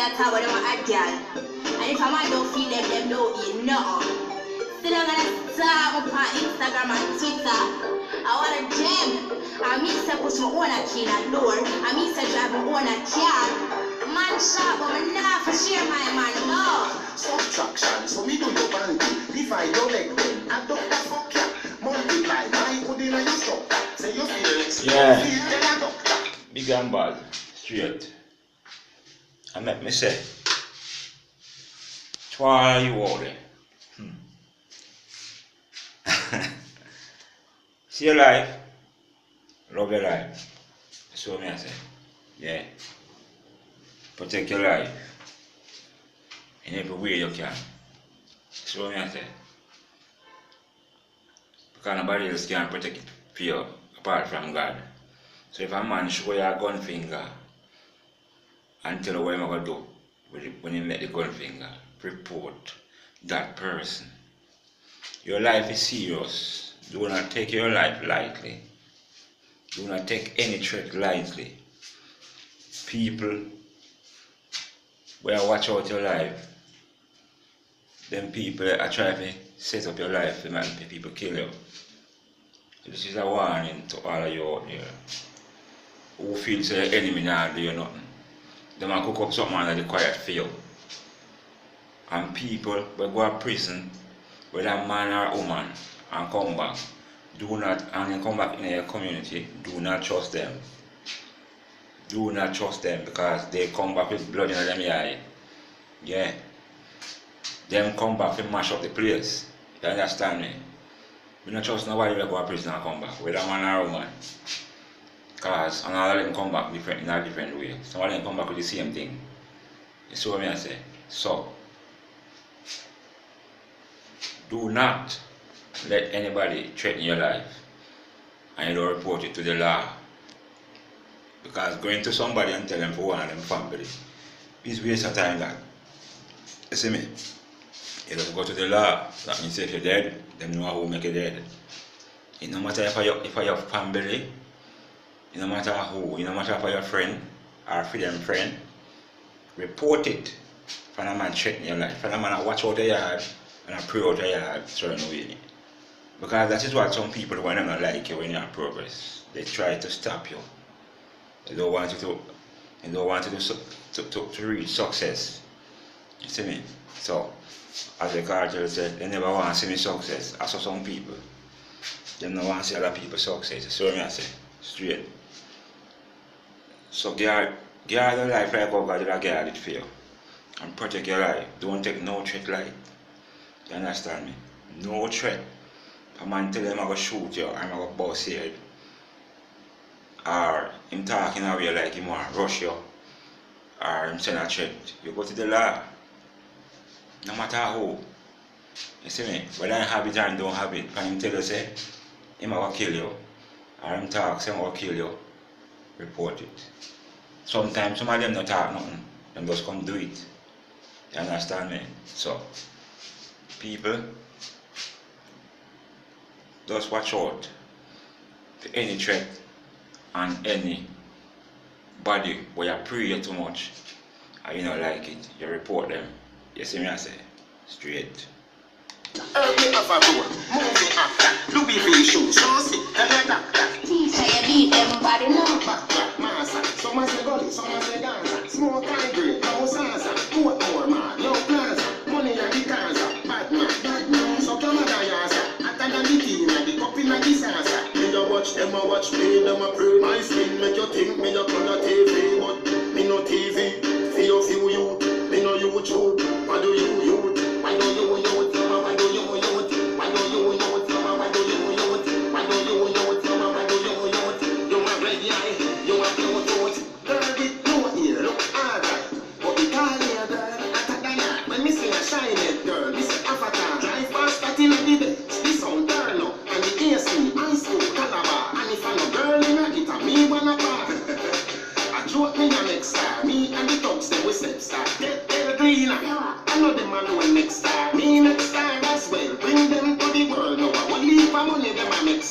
can't talk about them a hot girl. And if a man don't feel them don't eat nothing. Still I'm gonna start up on Instagram and Twitter. I want a gym. I mean to push my own key in a door. I mean to drive my own car. Man shop, but I'm not for share my man, no. Subtraction, so me do your bandy. Divide your leg then, I don't fuck ya. Multiply, my good in a you stop that. Say you feel it, yeah. feel then a doctor. Big and bad, straight. I make me say, why are you out there? See your life, love your life. That's what I say. Yeah. Protect your life in every way you can. That's what I say. Because nobody else can protect it for you apart from God. So if a man show you a gun finger and tell you what you're going to do when you make the gun finger, report that person. Your life is serious. Do not take your life lightly. Do not take any threat lightly. People will watch out your life. Them people are trying to set up your life and people kill you. This is a warning to all of you out there who feels the enemy now do you nothing. They might cook up something under the quiet for you. And people will go to prison, whether a man or woman, and come back. Do not, and come back in your community, do not trust them. Do not trust them because they come back with blood in them eye. Yeah. Them come back and mash up the place. You understand me? We don't trust nobody will go to prison and come back, whether a man or woman. Because and all of them come back different in a different way. Some of them come back with the same thing. You see what I say? So do not let anybody threaten your life and you don't report it to the law. Because going to somebody and tell them for one of them family is waste of time that. You see me? You don't go to the law. That means if you're dead, them know who make you dead. It no matter if you're your family, it no matter who, it no matter if you're your friend or for them friend, report it for a man threatening your life. For a man watch out the yard and pray out the yard certain way. Because that is what some people when they don't like you when you're in progress. They try to stop you. They don't want you to reach success. You see me? So, as the cartel said, they never want to see me success. I saw some people. They don't want to see other people success. So I say, straight. So guard your life like how God will guard it for you. And protect your life. Don't take no threat light. You understand me? No threat. A man tell him I'm going to shoot you or I'm going to bust your head. Or him talking away like him want to rush you. Or him send a threat. You go to the law. No matter who. You see me? Whether I have it or don't have it. And him tell you say, him going to kill you. Or him talk say I'm going to kill you. Report it. Sometimes some of them don't talk nothing. Them just come do it. You understand me? So, people, just watch out to any threat and any body where you pray too much and you don't like it, you report them. You see me I say? Straight. Early of a road, moving after, Louis V shoes, so sick, and a doctor. Teacher, you beat everybody now. Back, massa, some a say gully, some a say dancer. Smoke high grade, no salsa, more man, no plaza. Money in the Gaza, bad man. So come on, Yasa, hotter than the team, and the cup in the salsa. Me a watch them a watch me, them a pray. My skin make you think me a color tape.